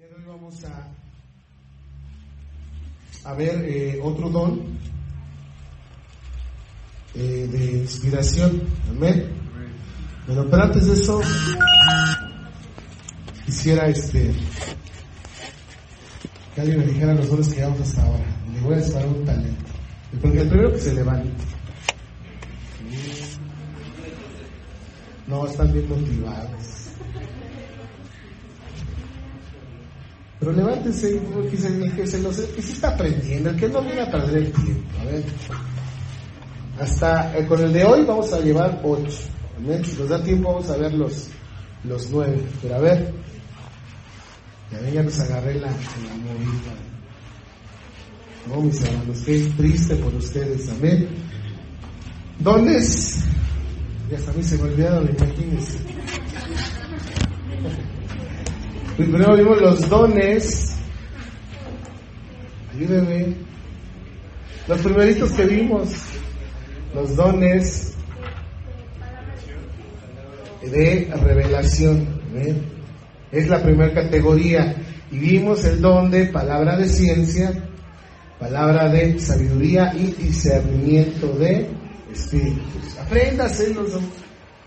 Hoy vamos a ver otro don de inspiración. Amén. Bueno, pero antes de eso quisiera que alguien me dijera los dones que llevamos hasta ahora. Le voy a disparar un talento. Porque el primero que se levante. No, están bien motivados. Pero levántense, el que sí está aprendiendo, el que no viene a perder el tiempo. A ver, hasta con el de hoy vamos a llevar 8. ¿Amén? Si nos da tiempo vamos a ver los 9. Pero a ver, ya nos agarré la movida. No, mis hermanos, qué triste por ustedes. Amén. Dones, ya hasta a mí se me olvidaron, imagínense. Primero vimos los dones. Ayúdenme. Los primeritos que vimos, los dones de revelación. ¿Ven? Es la primera categoría. Y vimos el don de palabra de ciencia, palabra de sabiduría y discernimiento de espíritus. Apréndaselos.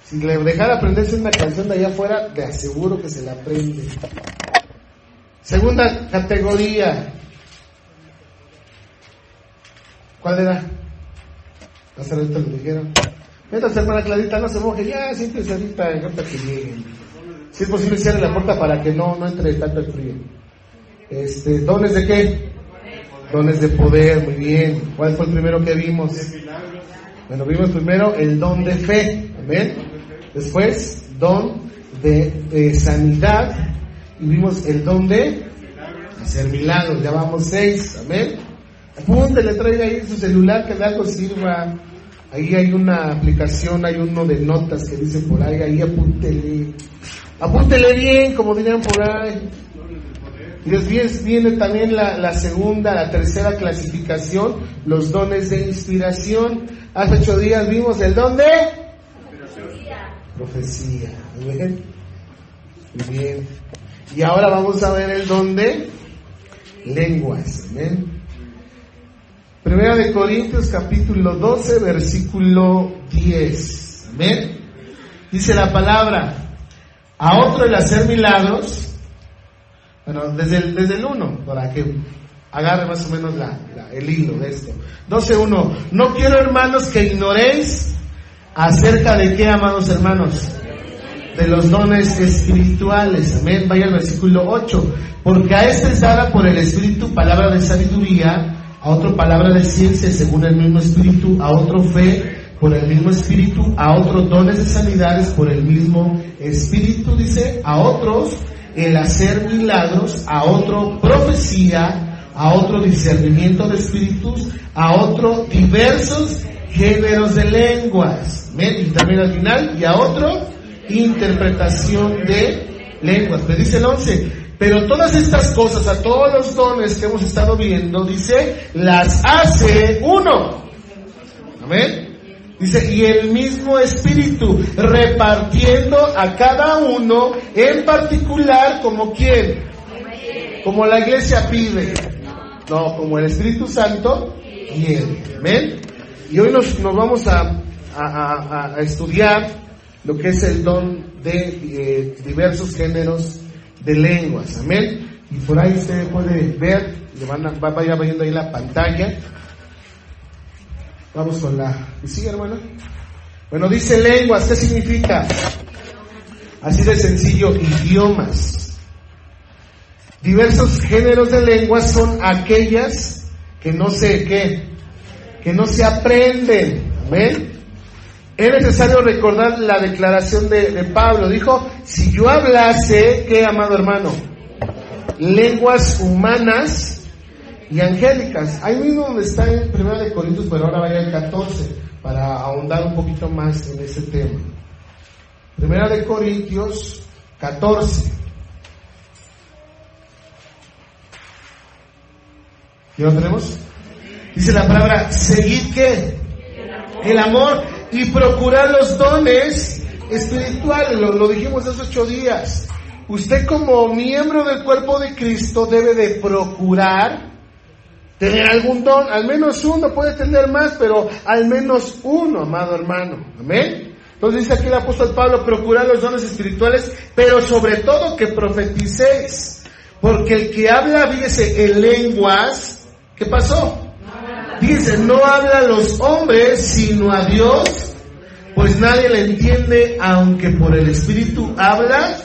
Si le dejara aprenderse una canción de allá afuera, le aseguro que se la aprende. Segunda categoría. ¿Cuál era? Hace rato le dijeron. Mientras hermana Clarita no se moje, ya siéntese ahorita que lleguen. Si es posible, cierre la puerta para que no entre tanto el frío. ¿Dones de qué? Dones de poder, muy bien. ¿Cuál fue el primero que vimos? Bueno, vimos primero el don de fe. Amén. Después, don de sanidad. Y vimos el don de hacer milagros. Ya vamos 6. Amén. Apúntele, traiga ahí su celular que de algo sirva. Ahí hay una aplicación, hay uno de notas que dice por ahí apúntele. Apúntele bien, como dirían por ahí. Y después viene también la segunda, la tercera clasificación, los dones de inspiración. Hace 8 días vimos el don de profecía. Muy bien. Muy bien. Y ahora vamos a ver el don de lenguas. Amén. Primera de Corintios capítulo 12 versículo 10. Amén. Dice la palabra: a otro el hacer milagros. Bueno, desde el 1, para que agarre más o menos el hilo de esto. 12:1. No quiero, hermanos, que ignoréis acerca de qué, amados hermanos, de los dones espirituales. Amén. Vaya al versículo 8. Porque a este es dada por el Espíritu palabra de sabiduría, a otro palabra de ciencia según el mismo Espíritu, a otro fe por el mismo Espíritu, a otros dones de sanidades por el mismo Espíritu, dice, a otros el hacer milagros, a otro profecía, a otro discernimiento de espíritus, a otro diversos géneros de lenguas. ¿Ven? Y también al final, y a otro interpretación de lenguas. Pero dice el 11, pero todas estas cosas, a todos los dones que hemos estado viendo, dice, las hace uno. Amén. Dice, y el mismo Espíritu, repartiendo a cada uno en particular, como ¿quién? Como la iglesia pide. No, como el Espíritu Santo quiere. Amén. Y hoy nos vamos a estudiar lo que es el don de diversos géneros de lenguas. Amén. Y por ahí usted puede ver, vaya viendo ahí la pantalla. Vamos con ¿y sigue, hermano? Bueno, dice lenguas, ¿qué significa? Así de sencillo, idiomas. Diversos géneros de lenguas son aquellas que no se aprenden. Amén. Es necesario recordar la declaración de Pablo. Dijo, si yo hablase, ¿qué, amado hermano? Lenguas humanas y angélicas. Ahí mismo donde está en 1 de Corintios, pero ahora vaya al 14 para ahondar un poquito más en ese tema. 1 de Corintios 14. ¿Ya lo tenemos? Dice la palabra, seguid ¿qué? El amor y procurar los dones espirituales. Lo dijimos hace 8 días. usted como miembro del cuerpo de Cristo debe de procurar tener algún don, al menos uno, puede tener más, pero al menos uno, amado hermano. Amén. Entonces dice aquí el apóstol Pablo, procurar los dones espirituales, pero sobre todo que profeticéis. Porque el que habla, fíjese, en lenguas, ¿qué pasó? Dice, no habla a los hombres, sino a Dios, pues nadie le entiende, aunque por el Espíritu habla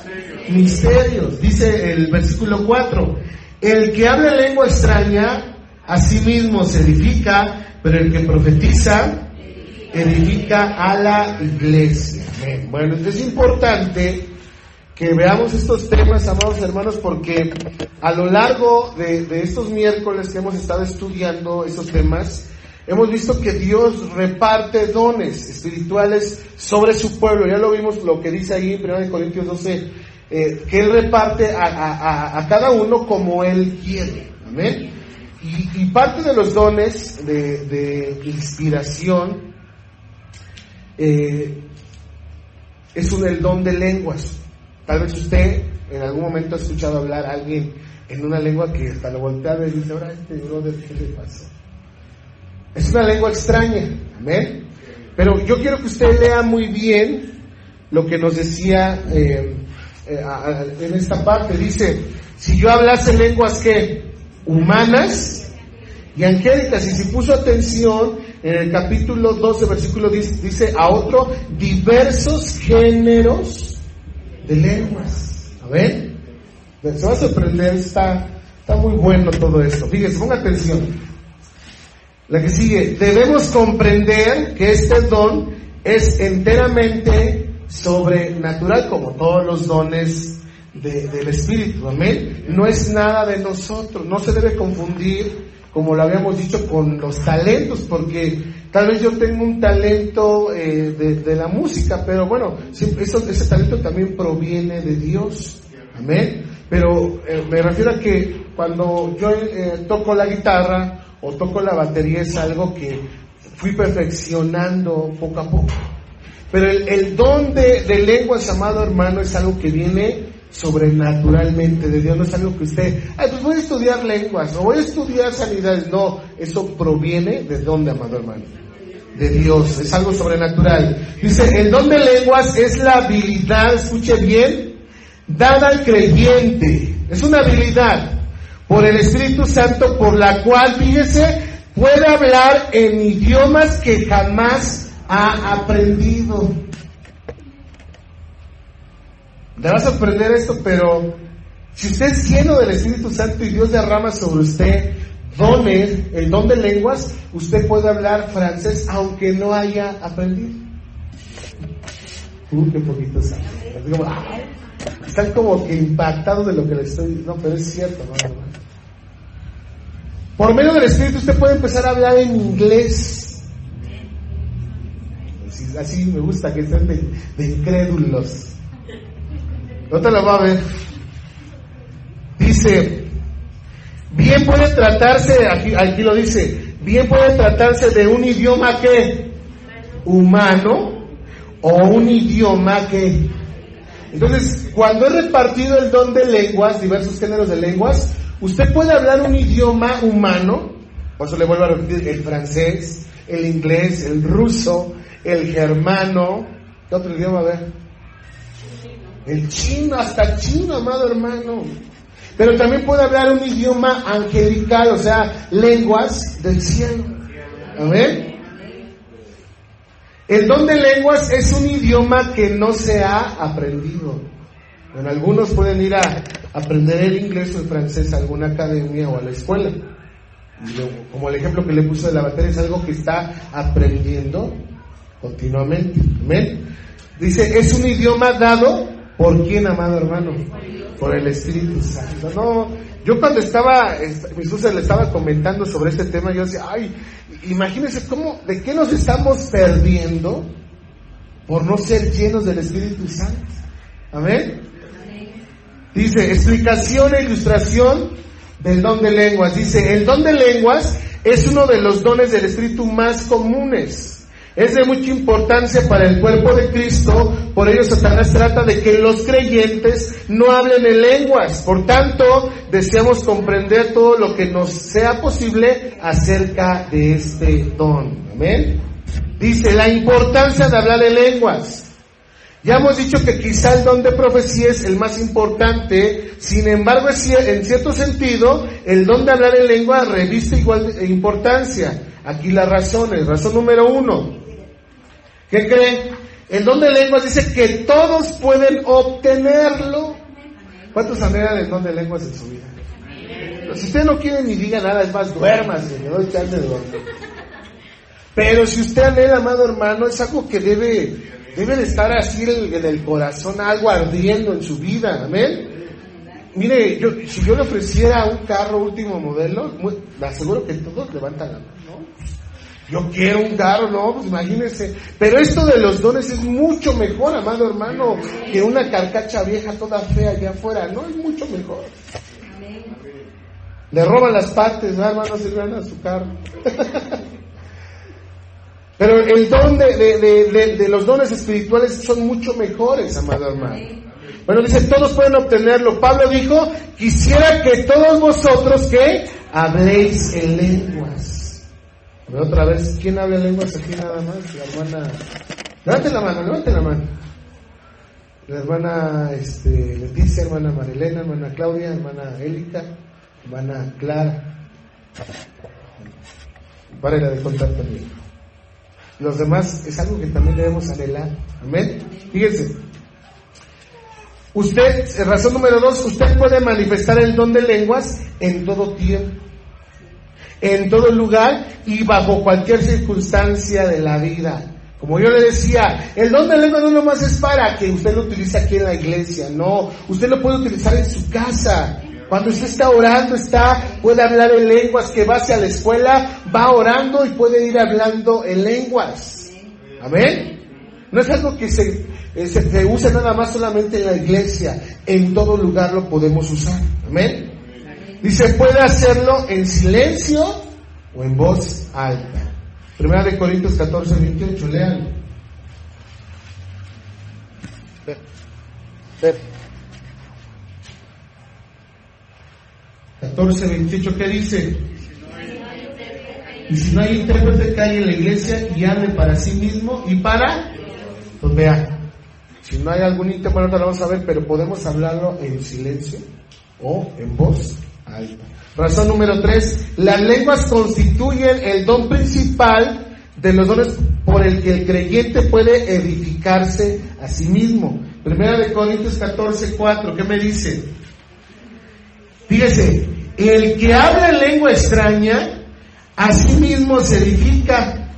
misterios. Dice el versículo 4, el que habla en lengua extraña, a sí mismo se edifica, pero el que profetiza, edifica a la iglesia. Bueno, es importante que veamos estos temas, amados hermanos, porque a lo largo de estos miércoles que hemos estado estudiando estos temas, hemos visto que Dios reparte dones espirituales sobre su pueblo. Ya lo vimos, lo que dice ahí en 1 Corintios 12, que Él reparte a cada uno como Él quiere. Amén. Y parte de los dones de inspiración es el don de lenguas. Tal vez usted en algún momento ha escuchado hablar a alguien en una lengua que hasta lo voltea y dice, ahora este brother, ¿qué le pasó? Es una lengua extraña, amén. Pero yo quiero que usted lea muy bien lo que nos decía en esta parte. Dice, si yo hablase lenguas ¿qué? Humanas y angélicas. Y si puso atención, en el capítulo 12, versículo 10, dice a otro, diversos géneros de lenguas. A ver, se va a sorprender, está muy bueno todo esto. Fíjense, ponga atención. La que sigue, debemos comprender que este don es enteramente sobrenatural, como todos los dones del Espíritu. Amén. No es nada de nosotros, no se debe confundir, como lo habíamos dicho, con los talentos, porque tal vez yo tengo un talento de la música, pero bueno, ese talento también proviene de Dios. Amén. Pero me refiero a que cuando yo toco la guitarra o toco la batería es algo que fui perfeccionando poco a poco. Pero el don de lenguas, amado hermano, es algo que viene sobrenaturalmente de Dios. No es algo que usted, pues voy a estudiar lenguas o voy a estudiar sanidades. No, eso proviene de dónde, amado hermano, de Dios, es algo sobrenatural. Dice, el don de lenguas es la habilidad, escuche bien, dada al creyente. Es una habilidad por el Espíritu Santo, por la cual, fíjese, puede hablar en idiomas que jamás ha aprendido. Le va a sorprender esto, pero si usted es lleno del Espíritu Santo y Dios derrama sobre usted dones, el don de lenguas, usted puede hablar francés aunque no haya aprendido. Qué poquito sabe. Están como que impactados de lo que les estoy diciendo, pero es cierto, ¿no, hermano? Por medio del Espíritu usted puede empezar a hablar en inglés. Así me gusta que estén de incrédulos. No te lo va a ver. Dice, bien puede tratarse, aquí lo dice, bien puede tratarse de un idioma que humano o un idioma que... Entonces, cuando he repartido el don de lenguas, diversos géneros de lenguas, usted puede hablar un idioma humano, por eso le vuelvo a repetir, el francés, el inglés, el ruso, el germano, ¿qué otro idioma? A ver. El chino, hasta chino, amado hermano. Pero también puede hablar un idioma angelical, o sea, lenguas del cielo. Amén. El don de lenguas es un idioma que no se ha aprendido. Bueno, algunos pueden ir a aprender el inglés o el francés a alguna academia o a la escuela. Y como el ejemplo que le puse de la batería, es algo que está aprendiendo continuamente. Amén. Dice, es un idioma dado... ¿Por quién, amado hermano? Por el Espíritu Santo. No, yo cuando Jesús le estaba comentando sobre este tema, yo decía, imagínense de qué nos estamos perdiendo por no ser llenos del Espíritu Santo. Amén. Dice, explicación e ilustración del don de lenguas. Dice, el don de lenguas es uno de los dones del Espíritu más comunes. Es de mucha importancia para el cuerpo de Cristo, por ello Satanás trata de que los creyentes no hablen en lenguas. Por tanto, deseamos comprender todo lo que nos sea posible acerca de este don. Amén. Dice, la importancia de hablar en lenguas. Ya hemos dicho que quizá el don de profecía es el más importante, sin embargo, en cierto sentido, el don de hablar en lengua reviste igual importancia. Aquí las razones. Razón número 1. ¿Qué creen? El don de lenguas dice que todos pueden obtenerlo. ¿Cuántos anhelan el don de lenguas en su vida? Si usted no quiere ni diga nada, es más, duérmase, me doy chance de dormir. Pero si usted anhela, amado hermano, es algo que debe de estar así en el corazón, algo ardiendo en su vida, amén. Mire, si yo le ofreciera un carro último modelo, le aseguro que todos levantan la mano, ¿no? Yo quiero un carro, no, pues imagínense. Pero esto de los dones es mucho mejor, amado hermano, que una carcacha vieja toda fea allá afuera, no, es mucho mejor. Le roban las partes, ¿no, hermanos y hermanas, a su carro? Pero el don de los dones espirituales son mucho mejores, amado hermano. Bueno, dice, todos pueden obtenerlo. Pablo dijo, quisiera que todos vosotros, ¿qué? Habléis en lenguas. A ver, otra vez, ¿quién habla en lenguas aquí nada más? La hermana, levante la mano. La hermana Leticia, hermana Marilena, hermana Claudia, hermana Élica, hermana Clara. Párela de contar también. Los demás es algo que también debemos anhelar. Amén. Fíjense. Usted, razón número 2, usted puede manifestar el don de lenguas en todo tiempo, en todo lugar y bajo cualquier circunstancia de la vida. Como yo le decía, el don de lenguas no nomás es para que usted lo utilice aquí en la iglesia, no, usted lo puede utilizar en su casa. Cuando usted está orando, puede hablar en lenguas, que va hacia la escuela, va orando y puede ir hablando en lenguas. Amén. No es algo que se use nada más solamente en la iglesia, en todo lugar lo podemos usar. Amén. Dice, puede hacerlo en silencio o en voz alta. 1 Corintios 14, 28, lean. 14, 28, ¿qué dice? Y si no hay intérprete, calle en la iglesia y hable para sí mismo y para... Pues vea, si no hay algún intérprete, lo vamos a ver, pero podemos hablarlo en silencio o en voz alta. Razón número 3, las lenguas constituyen el don principal de los dones por el que el creyente puede edificarse a sí mismo. 1 Corintios 14, 4, ¿qué me dice? Fíjese, el que habla en lengua extraña, a sí mismo se edifica,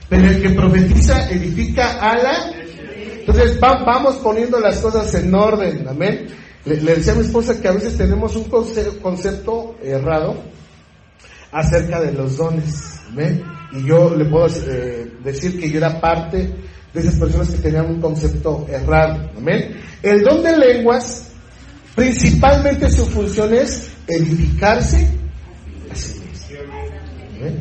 pero el que profetiza edifica a la... Entonces vamos poniendo las cosas en orden, amén. Le decía a mi esposa que a veces tenemos un concepto errado acerca de los dones, amén. Y yo le puedo decir que yo era parte de esas personas que tenían un concepto errado, amén. El don de lenguas, principalmente su función es edificarse a sí mismo. ¿Amén?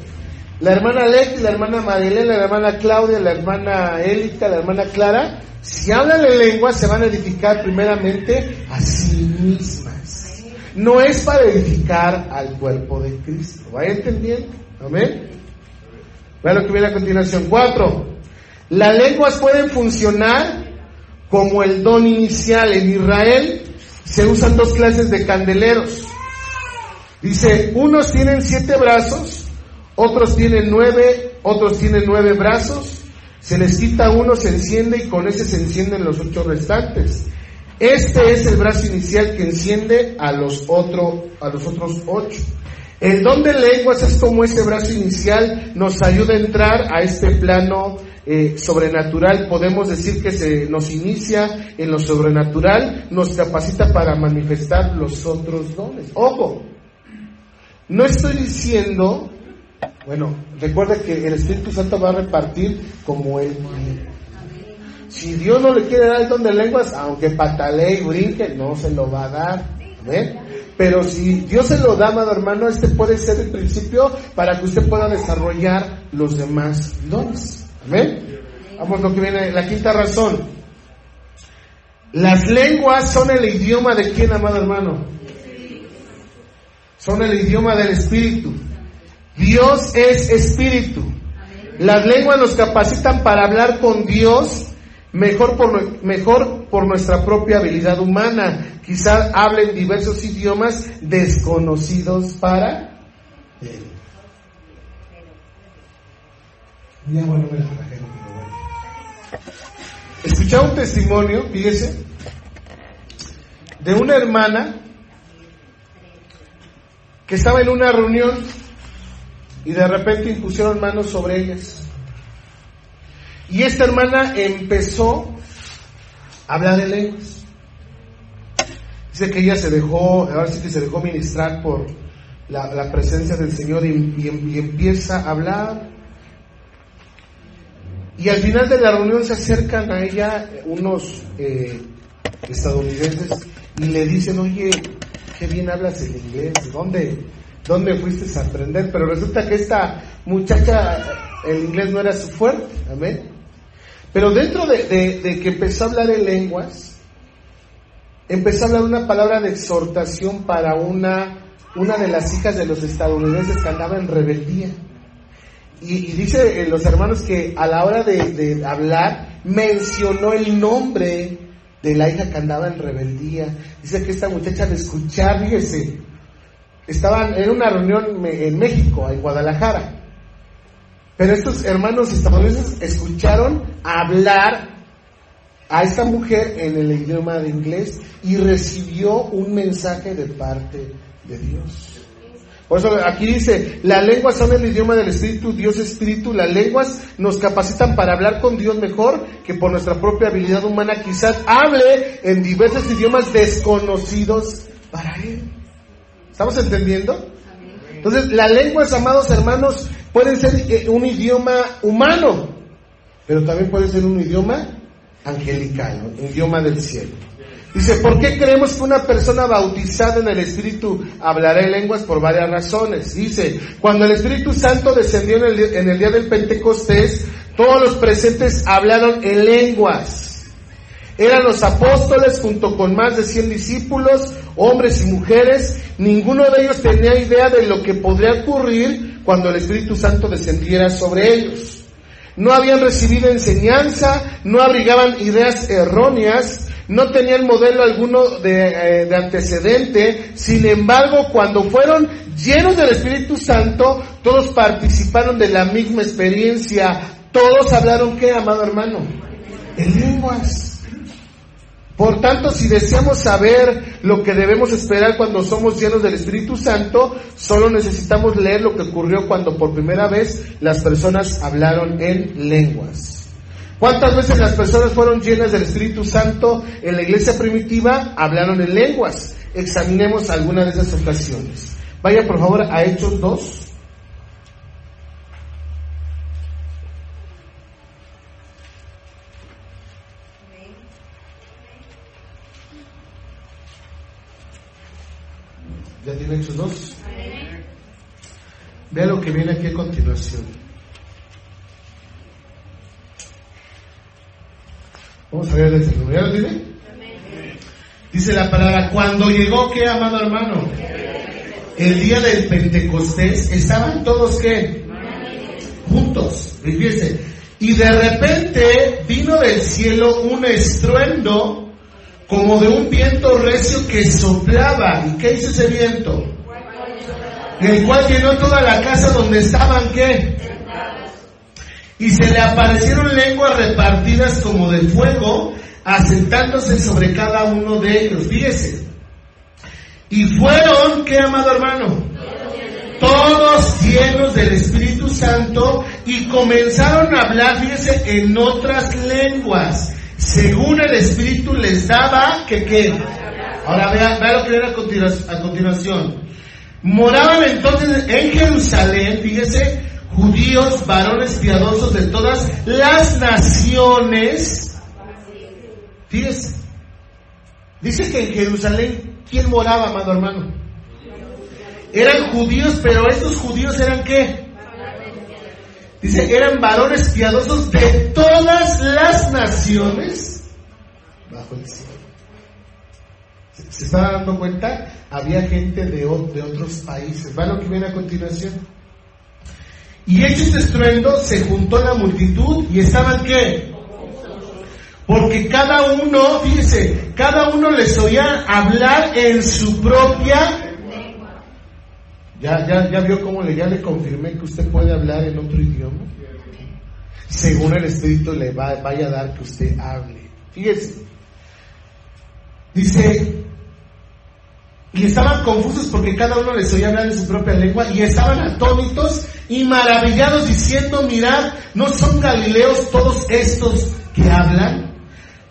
La hermana Leti, la hermana Marilena, la hermana Claudia, la hermana Élica, la hermana Clara, si hablan en lengua se van a edificar primeramente a sí mismas. No es para edificar al cuerpo de Cristo. ¿Vaya entendiendo? Amén. Vean lo que viene a continuación. 4. Las lenguas pueden funcionar como el don inicial. En Israel se usan 2 clases de candeleros. Dice, unos tienen 7 brazos, otros tienen 9, otros tienen 9 brazos. Se les quita uno, se enciende y con ese se encienden los 8 restantes. Este es el brazo inicial que enciende a los otros 8. El don de lenguas es como ese brazo inicial, nos ayuda a entrar a este plano sobrenatural. Podemos decir que se nos inicia en lo sobrenatural, nos capacita para manifestar los otros dones. Ojo, no estoy diciendo, bueno, recuerda que el Espíritu Santo va a repartir como Él quiere. Si Dios no le quiere dar el don de lenguas, aunque patalee y brinque, no se lo va a dar. ¿Ven? Pero si Dios se lo da, amado hermano, este puede ser el principio para que usted pueda desarrollar los demás dones. Amén. Vamos a lo que viene, la quinta razón. Las lenguas son el idioma de quién, amado hermano. Son el idioma del Espíritu. Dios es Espíritu. Las lenguas nos capacitan para hablar con Dios mejor por nuestra propia habilidad humana. Quizás hablen diversos idiomas desconocidos para Él. Ya, bueno, me la trajeron, pero bueno. Escuchaba un testimonio, fíjese, de una hermana que estaba en una reunión y de repente impusieron manos sobre ellas. Y esta hermana empezó a hablar en lenguas. Dice que ella se dejó, ahora sí que se dejó ministrar por la presencia del Señor y empieza a hablar. Y al final de la reunión se acercan a ella unos estadounidenses y le dicen: oye, qué bien hablas el inglés, ¿dónde fuiste a aprender? Pero resulta que esta muchacha, el inglés no era su fuerte, amén. Pero dentro de que empezó a hablar en lenguas, empezó a hablar una palabra de exhortación para una de las hijas de los estadounidenses que andaba en rebeldía. Y dice los hermanos que a la hora de hablar mencionó el nombre de la hija que andaba en rebeldía. Dice que esta muchacha al escuchar, fíjese, estaban en una reunión en México, en Guadalajara, pero estos hermanos estadounidenses escucharon hablar a esta mujer en el idioma de inglés y recibió un mensaje de parte de Dios. Por eso aquí dice, las lenguas son el idioma del Espíritu, Dios es Espíritu. Las lenguas nos capacitan para hablar con Dios mejor que por nuestra propia habilidad humana. Quizás hable en diversos idiomas desconocidos para Él. ¿Estamos entendiendo? Entonces, las lenguas, amados hermanos, pueden ser un idioma humano, pero también puede ser un idioma angelical, un idioma del cielo. Dice, ¿por qué creemos que una persona bautizada en el Espíritu hablará en lenguas? Por varias razones. Dice, cuando el Espíritu Santo descendió en el día del Pentecostés, todos los presentes hablaron en lenguas. Eran los apóstoles junto con más de 100 discípulos, hombres y mujeres. Ninguno de ellos tenía idea de lo que podría ocurrir cuando el Espíritu Santo descendiera sobre ellos. No habían recibido enseñanza, no abrigaban ideas erróneas, no tenían modelo alguno de antecedente. Sin embargo, cuando fueron llenos del Espíritu Santo, todos participaron de la misma experiencia. Todos hablaron, ¿qué, amado hermano? En lenguas. Por tanto, si deseamos saber lo que debemos esperar cuando somos llenos del Espíritu Santo, solo necesitamos leer lo que ocurrió cuando por primera vez las personas hablaron en lenguas. ¿Cuántas veces las personas fueron llenas del Espíritu Santo en la iglesia primitiva? Hablaron en lenguas. Examinemos algunas de esas ocasiones. Vaya por favor a Hechos 2. ¿Ya tiene Hechos 2? Vea lo que viene aquí a continuación. Vamos a ver el segundo. ¿Ya lo tiene? Dice la palabra, cuando llegó, ¿qué, amado hermano? El día del Pentecostés, estaban todos, ¿qué? Juntos. Fíjense. Y de repente vino del cielo un estruendo como de un viento recio que soplaba. ¿Y qué hizo ese viento? El cual llenó toda la casa donde estaban, ¿qué? Y se le aparecieron lenguas repartidas como de fuego, asentándose sobre cada uno de ellos. Fíjese. Y fueron, ¿qué, amado hermano? Todos llenos del Espíritu Santo y comenzaron a hablar, fíjese, en otras lenguas, según el Espíritu les daba, ¿qué? Ahora vea lo que viene a continuación. Moraban entonces en Jerusalén, fíjese, judíos, varones piadosos de todas las naciones. Fíjese, dice que en Jerusalén, ¿quién moraba, amado hermano? Eran judíos, pero estos judíos eran ¿qué? Dice, eran varones piadosos de todas las naciones bajo el cielo. ¿Se está dando cuenta? Había gente de otros países. Va lo que viene a continuación. Y hecho este estruendo, se juntó la multitud y estaban ¿qué? Porque cada uno, fíjese, cada uno les oía hablar en su propia lengua. Ya vio cómo ya le confirmé que usted puede hablar en otro idioma. Según el Espíritu le vaya a dar que usted hable. Fíjese. Dice, y estaban confusos porque cada uno les oía hablar en su propia lengua y estaban atónitos y maravillados diciendo, mirad, ¿no son galileos todos estos que hablan?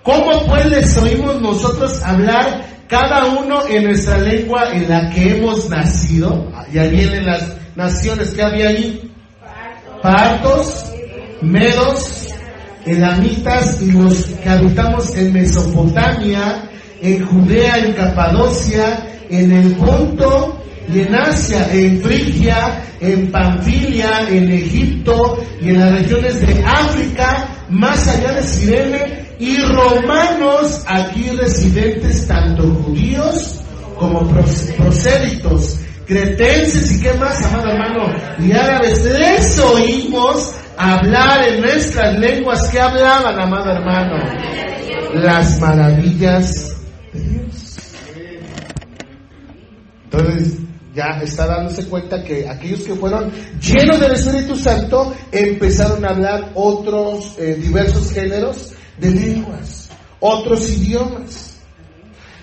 ¿Cómo pues les oímos nosotros hablar cada uno en nuestra lengua en la que hemos nacido? Y ahí vienen las naciones que había ahí. Partos, medos, elamitas y los que habitamos en Mesopotamia, en Judea, en Capadocia, en el Ponto y en Asia, en Frigia, en Panfilia, en Egipto y en las regiones de África, más allá de Cirene, y romanos aquí residentes, tanto judíos como prosélitos, cretenses y qué más, amado hermano, y árabes, les oímos hablar en nuestras lenguas. ¿Qué hablaban, amado hermano? Las maravillas de Dios. Entonces ya está dándose cuenta que aquellos que fueron llenos del Espíritu Santo empezaron a hablar otros diversos géneros de lenguas, otros idiomas.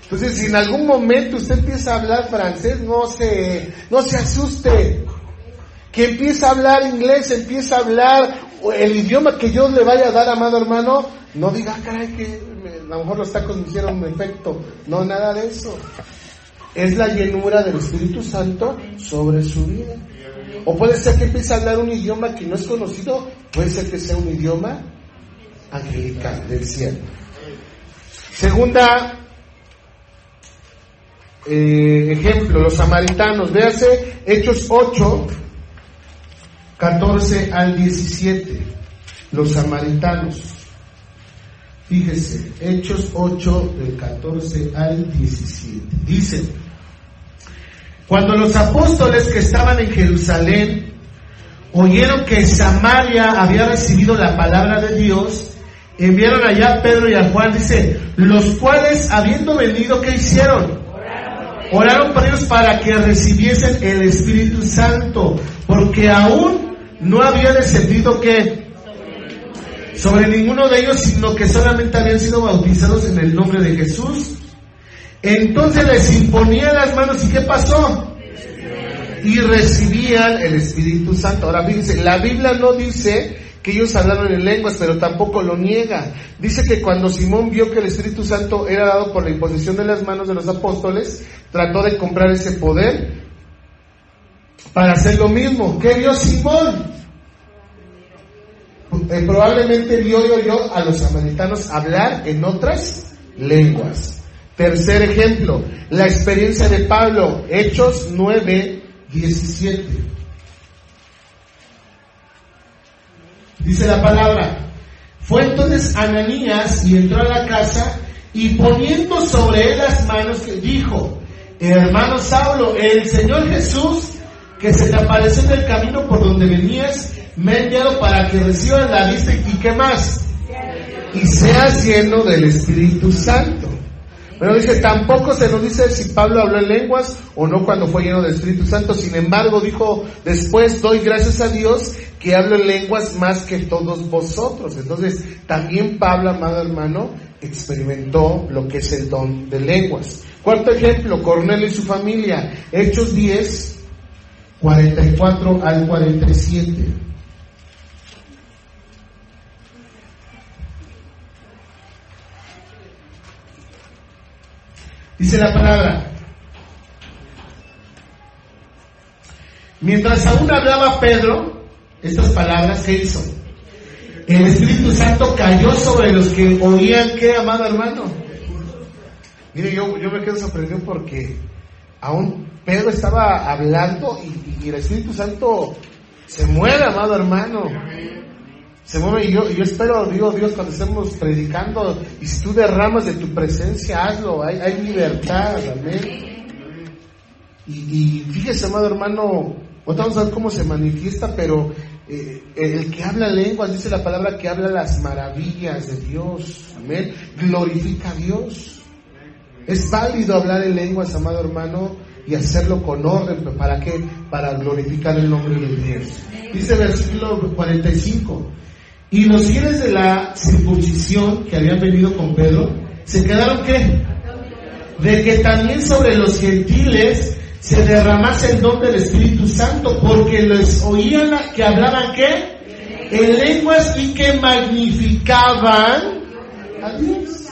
Entonces, si en algún momento usted empieza a hablar francés, no se asuste. Que empiece a hablar inglés, empieza a hablar el idioma que Dios le vaya a dar, amado hermano, no diga, caray, que a lo mejor los tacos me hicieron un efecto. No, nada de eso. Es la llenura del Espíritu Santo sobre su vida. O puede ser que empiece a hablar un idioma que no es conocido, puede ser que sea un idioma angelical del cielo. Segunda ejemplo, los samaritanos. Véase Hechos 8, 14 al 17. Los samaritanos. Fíjese, Hechos 8, del 14 al 17. Dice, cuando los apóstoles que estaban en Jerusalén oyeron que Samaria había recibido la palabra de Dios, enviaron allá a Pedro y a Juan, dice, los cuales habiendo venido, ¿qué hicieron? Oraron por ellos para que recibiesen el Espíritu Santo, porque aún no había descendido ¿qué? Sobre ninguno de ellos, sino que solamente habían sido bautizados en el nombre de Jesús. Entonces les imponían las manos, ¿y qué pasó? Y recibían el Espíritu Santo. Ahora fíjense, la Biblia no dice que ellos hablaron en lenguas, pero tampoco lo niega. Dice que cuando Simón vio que el Espíritu Santo era dado por la imposición de las manos de los apóstoles, trató de comprar ese poder para hacer lo mismo. ¿Qué vio Simón? Probablemente vio a los samaritanos hablar en otras lenguas. Tercer ejemplo, la experiencia de Pablo, Hechos 9, 17. Dice la palabra, fue entonces Ananías y entró a la casa y poniendo sobre él las manos dijo, hermano Saulo, el Señor Jesús que se te apareció en el camino por donde venías, me ha enviado para que recibas la vista y ¿qué más? Y seas lleno del Espíritu Santo. Pero dice, tampoco se nos dice si Pablo habló en lenguas o no cuando fue lleno del Espíritu Santo. Sin embargo, dijo después, doy gracias a Dios que hablo en lenguas más que todos vosotros. Entonces, también Pablo, amado hermano, experimentó lo que es el don de lenguas. Cuarto ejemplo, Cornelio y su familia. Hechos 10, 44 al 47. Dice la palabra, mientras aún hablaba Pedro estas palabras, ¿qué hizo? El Espíritu Santo cayó sobre los que oían, ¿qué, amado hermano? Mire, yo me quedo sorprendido porque aún Pedro estaba hablando y el Espíritu Santo Se mueve, amado hermano. Se mueve, y yo espero, digo Dios, cuando estemos predicando, y si tú derramas de tu presencia, hazlo, hay libertad, amén. Y fíjese, amado hermano, vamos a ver cómo se manifiesta, pero el que habla lenguas, dice la palabra, que habla las maravillas de Dios, amén, glorifica a Dios. Es válido hablar en lenguas, amado hermano, y hacerlo con orden. ¿Para qué? Para glorificar el nombre de Dios. Dice el versículo 45: y los fieles de la circuncisión que habían venido con Pedro, ¿se quedaron qué? De que también sobre los gentiles se derramase el don del Espíritu Santo, porque les oían que hablaban ¿qué? En lenguas, y que magnificaban a Dios.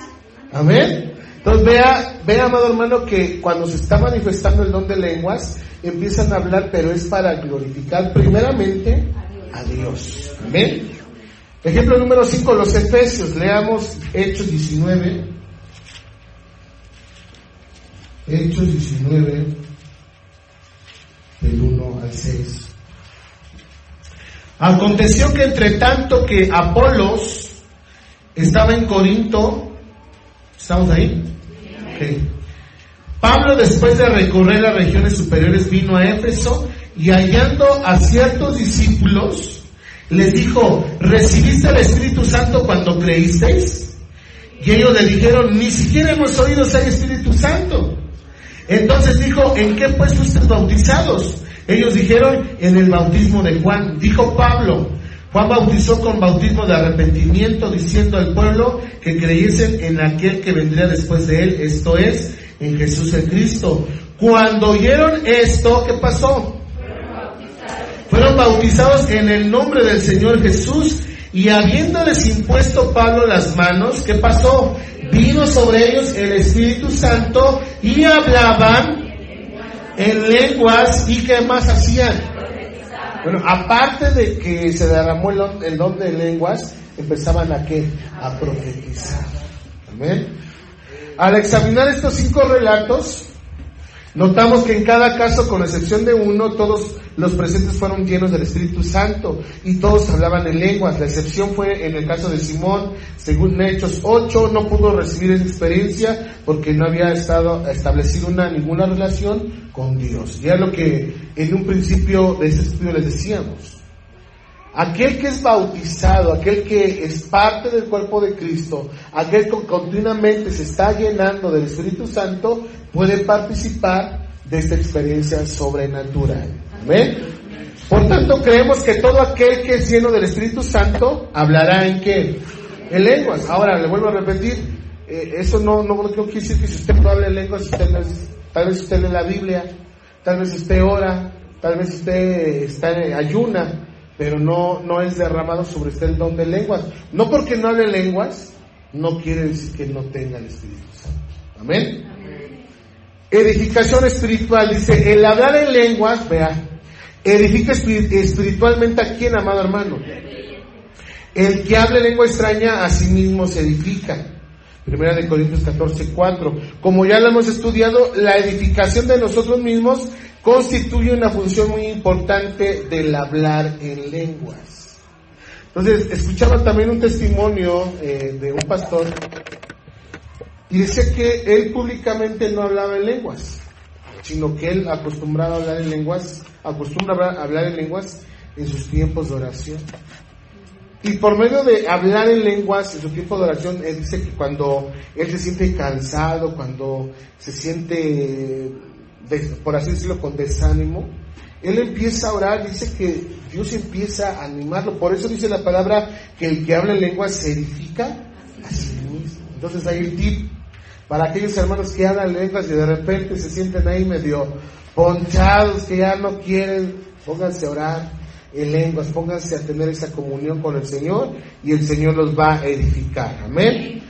Amén. Entonces vea, amado hermano, que cuando se está manifestando el don de lenguas, empiezan a hablar, pero es para glorificar primeramente a Dios. Amén. Ejemplo número 5, los Efesios. Leamos Hechos 19. Hechos 19, del 1 al 6. Aconteció que entre tanto que Apolos estaba en Corinto, ¿estamos ahí? Okay. Pablo, después de recorrer las regiones superiores, vino a Éfeso, y hallando a ciertos discípulos, les dijo: ¿recibiste el Espíritu Santo cuando creísteis? Y ellos le dijeron: ni siquiera hemos oído si hay Espíritu Santo. Entonces dijo: ¿en qué pues fuisteis bautizados? Ellos dijeron: en el bautismo de Juan. Dijo Pablo: Juan bautizó con bautismo de arrepentimiento, diciendo al pueblo que creyesen en aquel que vendría después de él, esto es, en Jesús el Cristo. Cuando oyeron esto, ¿qué pasó? Fueron bautizados en el nombre del Señor Jesús, y habiéndoles impuesto Pablo las manos, ¿qué pasó? Vino sobre ellos el Espíritu Santo, y hablaban en lenguas. ¿Y qué más hacían? Bueno, aparte de que se derramó el don de lenguas, empezaban a ¿qué? A profetizar. Amén. Al examinar estos 5 relatos, notamos que en cada caso, con excepción de uno, todos los presentes fueron llenos del Espíritu Santo y todos hablaban en lenguas. La excepción fue en el caso de Simón. Según Hechos 8, no pudo recibir esa experiencia porque no había establecido ninguna relación con Dios. Ya lo que en un principio de este estudio les decíamos. Aquel que es bautizado, aquel que es parte del cuerpo de Cristo, aquel que continuamente se está llenando del Espíritu Santo, puede participar de esta experiencia sobrenatural. ¿Amén? Por tanto, creemos que todo aquel que es lleno del Espíritu Santo hablará ¿en qué? En lenguas. Ahora, le vuelvo a repetir, eso no quiere decir que si usted no habla en lenguas, tal vez usted lee la Biblia, tal vez usted ora, tal vez usted está en ayuna, pero no es derramado sobre usted el don de lenguas. No porque no hable lenguas, no quiere decir que no tenga el Espíritu Santo. ¿Amén? Edificación espiritual, dice, el hablar en lenguas, vea, edifica espiritualmente a quién, amado hermano. El que hable lengua extraña a sí mismo se edifica. Primera de Corintios 14:4. Como ya lo hemos estudiado, la edificación de nosotros mismos constituye una función muy importante del hablar en lenguas. Entonces, escuchaba también un testimonio de un pastor, y decía que él públicamente no hablaba en lenguas, sino que él acostumbra a hablar en lenguas en sus tiempos de oración. Y por medio de hablar en lenguas en su tiempo de oración, él dice que cuando él se siente cansado, cuando se siente, por así decirlo, con desánimo, él empieza a orar. Dice que Dios empieza a animarlo. Por eso dice la palabra que el que habla en lenguas se edifica a sí mismo. Entonces hay el tip para aquellos hermanos que hablan lenguas y de repente se sienten ahí medio ponchados, que ya no quieren, pónganse a orar en lenguas, pónganse a tener esa comunión con el Señor, y el Señor los va a edificar. Amén.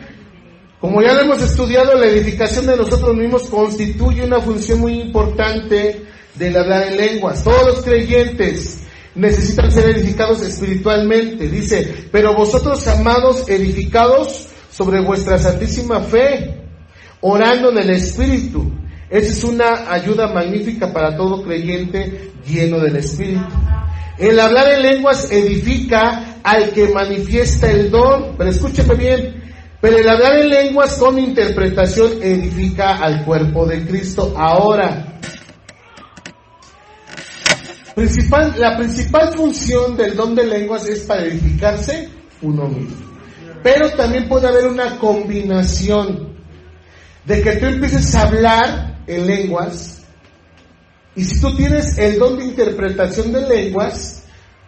Como ya lo hemos estudiado, la edificación de nosotros mismos constituye una función muy importante del hablar en lenguas. Todos los creyentes necesitan ser edificados espiritualmente. Dice, pero vosotros, amados, edificados sobre vuestra santísima fe, orando en el Espíritu. Esa es una ayuda magnífica para todo creyente lleno del Espíritu. El hablar en lenguas edifica al que manifiesta el don, pero escúcheme bien, pero el hablar en lenguas con interpretación edifica al cuerpo de Cristo. Ahora, la principal función del don de lenguas es para edificarse uno mismo. Pero también puede haber una combinación de que tú empieces a hablar en lenguas, y si tú tienes el don de interpretación de lenguas,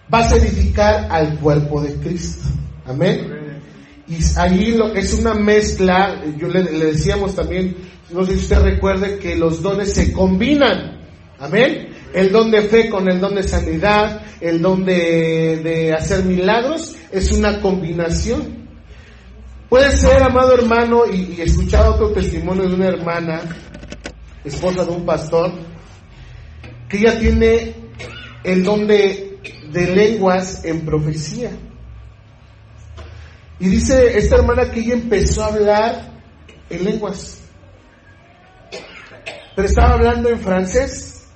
vas a edificar al cuerpo de Cristo. Amén. Y ahí es una mezcla. Yo le decíamos también, no sé si usted recuerde, que los dones se combinan. Amén. El don de fe con el don de sanidad, el don de hacer milagros, es una combinación. Puede ser, amado hermano, y escuchar otro testimonio de una hermana, esposa de un pastor, que ella tiene el don de lenguas en profecía. Y dice esta hermana que ella empezó a hablar en lenguas, pero estaba hablando en francés.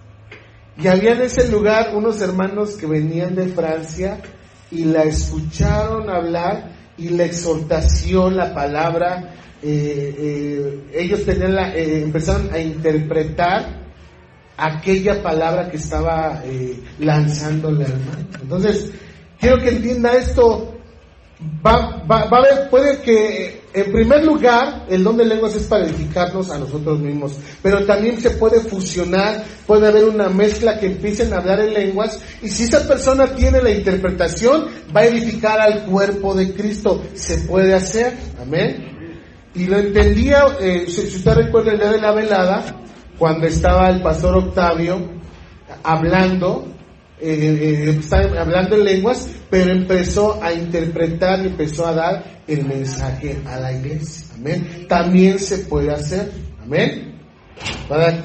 Y había en ese lugar unos hermanos que venían de Francia y la escucharon hablar, y la exhortación, la palabra, ellos tenían empezaron a interpretar aquella palabra que estaba lanzando la hermana. Entonces, quiero que entienda esto. Va a haber, puede que en primer lugar el don de lenguas es para edificarnos a nosotros mismos, pero también se puede fusionar, puede haber una mezcla que empiecen a hablar en lenguas, y si esa persona tiene la interpretación, va a edificar al cuerpo de Cristo. Se puede hacer, amén. Y lo entendía, si usted recuerda el día de la velada, cuando estaba el pastor Octavio hablando, estaba hablando en lenguas, pero empezó a interpretar y empezó a dar el mensaje a la iglesia. Amén. También se puede hacer. Amén.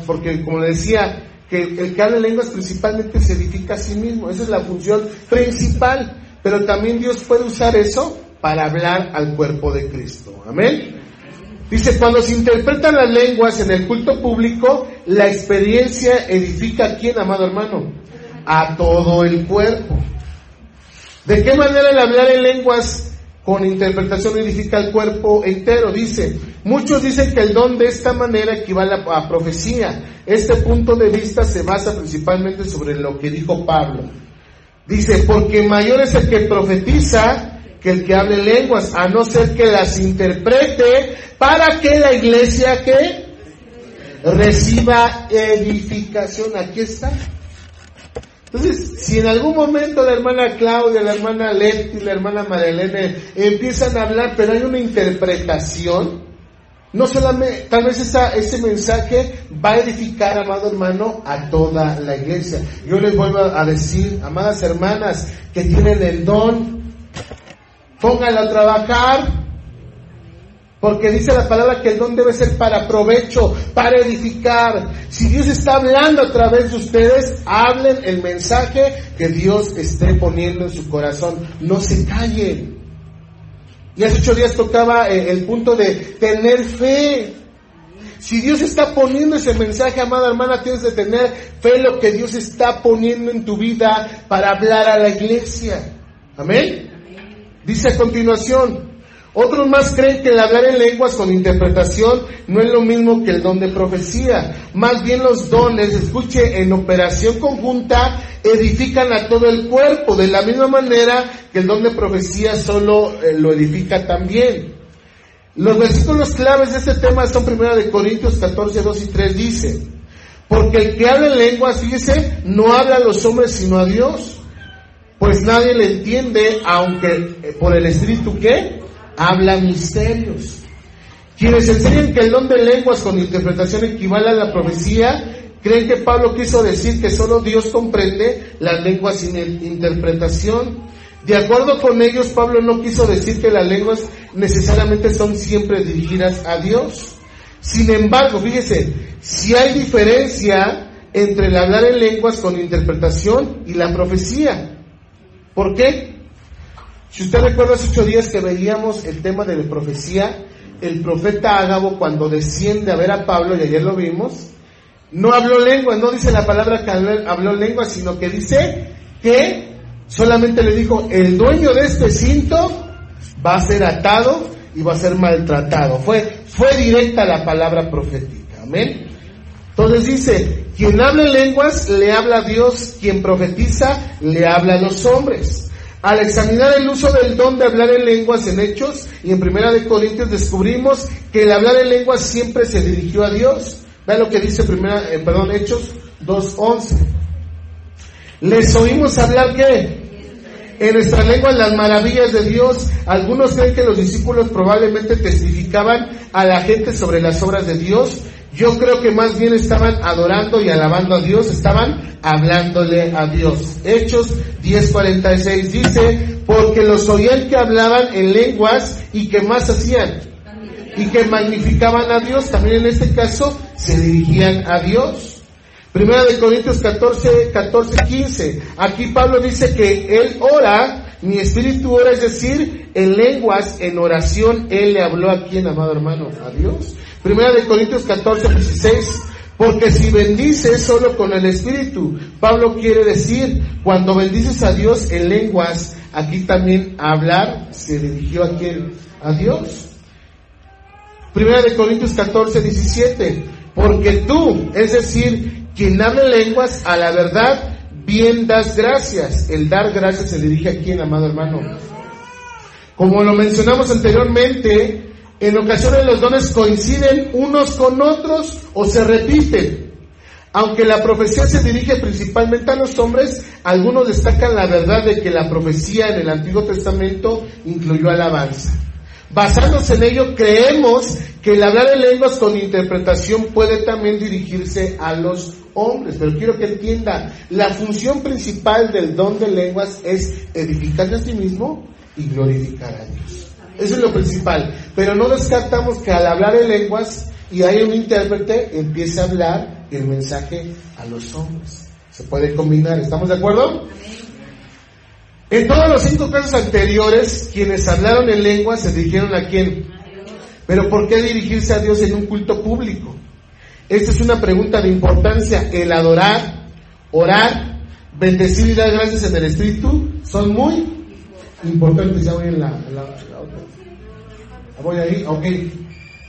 Porque como le decía, que el que habla en lenguas principalmente se edifica a sí mismo. Esa es la función principal. Pero también Dios puede usar eso para hablar al cuerpo de Cristo. Amén. Dice, cuando se interpretan las lenguas en el culto público, la experiencia edifica ¿a quién, amado hermano? A todo el cuerpo. ¿De qué manera el hablar en lenguas con interpretación edifica al cuerpo entero? Dice, muchos dicen que el don de esta manera equivale a profecía. Este punto de vista se basa principalmente sobre lo que dijo Pablo. Dice, porque mayor es el que profetiza que el que hable lenguas, a no ser que las interprete para que la iglesia que reciba edificación. Aquí está. Entonces, si en algún momento la hermana Claudia, la hermana Leti, la hermana Marilene empiezan a hablar, pero hay una interpretación, no solamente, tal vez ese mensaje va a edificar, amado hermano, a toda la iglesia. Yo les vuelvo a decir, amadas hermanas que tienen el don, pónganlo a trabajar, porque dice la palabra que el don debe ser para provecho, para edificar. Si Dios está hablando a través de ustedes, hablen el mensaje que Dios esté poniendo en su corazón. No se callen. Y hace 8 días tocaba el punto de tener fe. Si Dios está poniendo ese mensaje, amada hermana, tienes de tener fe en lo que Dios está poniendo en tu vida para hablar a la iglesia. Amén. Dice a continuación, otros más creen que el hablar en lenguas con interpretación no es lo mismo que el don de profecía. Más bien los dones, escuche, en operación conjunta edifican a todo el cuerpo, de la misma manera que el don de profecía solo lo edifica también. Los versículos claves de este tema son 1 Corintios 14, 2 y 3, dice, porque el que habla en lenguas, fíjese, no habla a los hombres sino a Dios, pues nadie le entiende, aunque por el Espíritu ¿qué? Habla misterios. Quienes enseñan que el don de lenguas con interpretación equivale a la profecía, creen que Pablo quiso decir que solo Dios comprende las lenguas sin interpretación. De acuerdo con ellos, Pablo no quiso decir que las lenguas necesariamente son siempre dirigidas a Dios. Sin embargo, fíjese, si hay diferencia entre el hablar en lenguas con interpretación y la profecía. ¿Por qué? Si usted recuerda hace 8 días que veíamos el tema de la profecía, el profeta Ágabo cuando desciende a ver a Pablo, y ayer lo vimos, no habló lengua, no dice la palabra que habló lengua, sino que dice que Solamente le dijo, el dueño de este cinto va a ser atado y va a ser maltratado. Fue directa la palabra profética. Amén. Entonces dice, quien habla en lenguas le habla a Dios, quien profetiza le habla a los hombres. Al examinar el uso del don de hablar en lenguas en Hechos y en 1 Corintios descubrimos que el hablar en lenguas siempre se dirigió a Dios. Vean lo que dice Hechos 2:11. Les oímos hablar ¿qué? En nuestra lengua las maravillas de Dios. Algunos creen que los discípulos probablemente testificaban a la gente sobre las obras de Dios. Yo creo que más bien estaban adorando y alabando a Dios, estaban hablándole a Dios. Hechos 10:46 dice, porque los oían que hablaban en lenguas y que más hacían, y que magnificaban a Dios. También en este caso se dirigían a Dios. 1 Corintios 14:15. Aquí Pablo dice que él ora, mi espíritu ora, es decir, en lenguas, en oración, él le habló a quién, amado hermano, a Dios. 1 Corintios 14:16. Porque si bendices solo con el espíritu, Pablo quiere decir, cuando bendices a Dios en lenguas, aquí también hablar se dirigió a quién, a Dios. 1 Corintios 14:17. Porque tú, es decir, quien habla en lenguas, a la verdad, bien das gracias. El dar gracias se dirige a quién, amado hermano. Como lo mencionamos anteriormente, en ocasiones los dones coinciden unos con otros o se repiten. Aunque la profecía se dirige principalmente a los hombres, algunos destacan la verdad de que la profecía en el Antiguo Testamento incluyó alabanza. Basándose en ello, creemos que el hablar en lenguas con interpretación puede también dirigirse a los hombres. Pero quiero que entienda, la función principal del don de lenguas es edificarse a sí mismo y glorificar a Dios. Eso es lo principal. Pero no descartamos que al hablar en lenguas y hay un intérprete, empiece a hablar el mensaje a los hombres. Se puede combinar, ¿estamos de acuerdo? En todos los 5 casos anteriores, quienes hablaron en lenguas se dirigieron a quién. Pero ¿por qué dirigirse a Dios en un culto público? Esta es una pregunta de importancia. El adorar, orar, bendecir y dar gracias en el Espíritu son muy importantes. Ya voy en la otra. Voy ahí, ok.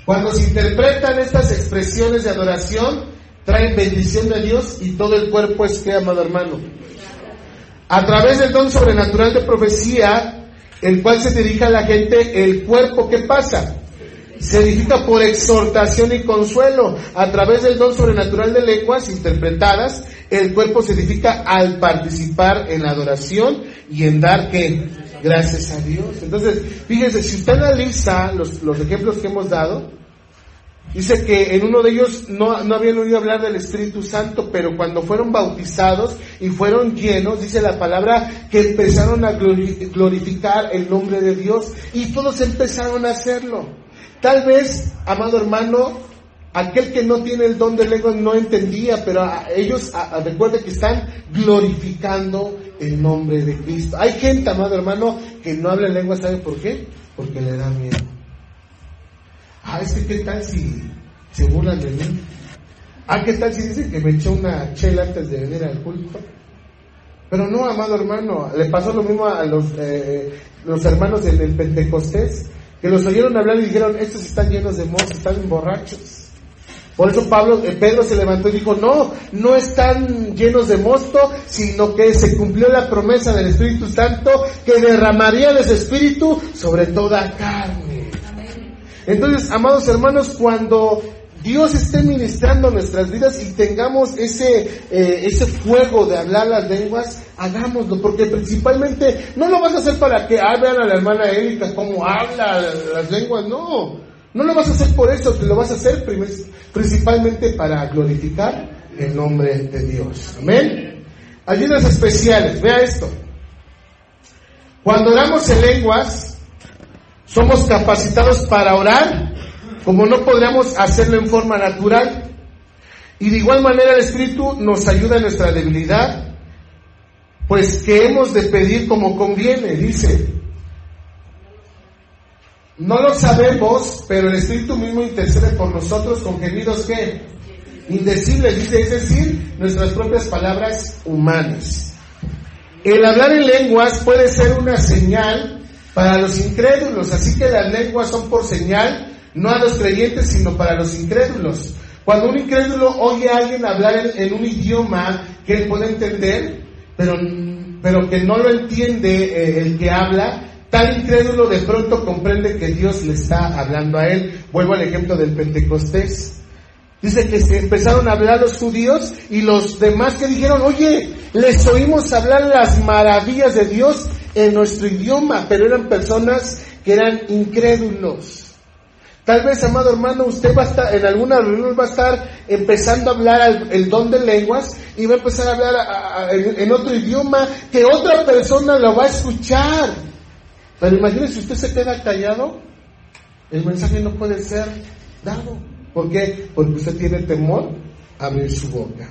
Cuando se interpretan estas expresiones de adoración, traen bendición de Dios y todo el cuerpo es que, amado hermano. A través del don sobrenatural de profecía, el cual se dirige a la gente, el cuerpo, ¿qué pasa? Se edifica por exhortación y consuelo. A través del don sobrenatural de lenguas interpretadas, el cuerpo se edifica al participar en la adoración y en dar ¿qué? Gracias a Dios. Entonces, fíjense, si usted analiza los ejemplos que hemos dado, dice que en uno de ellos no habían oído hablar del Espíritu Santo, pero cuando fueron bautizados y fueron llenos, dice la palabra, que empezaron a glorificar el nombre de Dios y todos empezaron a hacerlo. Tal vez, amado hermano, aquel que no tiene el don de lenguas no entendía, pero ellos recuerden que están glorificando el nombre de Cristo. Hay gente, amado hermano, que no habla en lenguas, ¿sabe por qué? Porque le da miedo. Es que ¿qué tal si se burlan de mí? ¿Qué tal si dicen que me echó una chela antes de venir al culto? Pero no, amado hermano, le pasó lo mismo a los hermanos del Pentecostés, que los oyeron hablar y dijeron, estos están llenos de mosto, están borrachos. Por eso Pedro se levantó y dijo, no están llenos de mosto, sino que se cumplió la promesa del Espíritu Santo, que derramaría de ese Espíritu sobre toda carne. Entonces, amados hermanos, cuando Dios esté ministrando nuestras vidas y tengamos ese fuego de hablar las lenguas, hagámoslo, porque principalmente no lo vas a hacer para que vean a la hermana Élita cómo habla las lenguas, no lo vas a hacer por eso, te lo vas a hacer principalmente para glorificar el nombre de Dios. Amén. Ayudas especiales, vea esto. Cuando oramos en lenguas, somos capacitados para orar como no podríamos hacerlo en forma natural. Y de igual manera el Espíritu nos ayuda en nuestra debilidad, pues que hemos de pedir como conviene, dice. No lo sabemos, pero el Espíritu mismo intercede por nosotros con gemidos ¿qué? Indecibles, dice, es decir, nuestras propias palabras humanas. El hablar en lenguas puede ser una señal para los incrédulos, así que las lenguas son por señal, no a los creyentes, sino para los incrédulos. Cuando un incrédulo oye a alguien hablar en un idioma que él puede entender, pero que no lo entiende el que habla, tal incrédulo de pronto comprende que Dios le está hablando a él. Vuelvo al ejemplo del Pentecostés. Dice que se empezaron a hablar los judíos y los demás que dijeron, oye, les oímos hablar las maravillas de Dios en nuestro idioma, pero eran personas que eran incrédulos. Tal vez, amado hermano, usted va a estar, en alguna reunión va a estar empezando a hablar el don de lenguas y va a empezar a hablar en otro idioma que otra persona lo va a escuchar. Pero imagínese, si usted se queda callado, el mensaje no puede ser dado. ¿Por qué? Porque usted tiene temor a abrir su boca.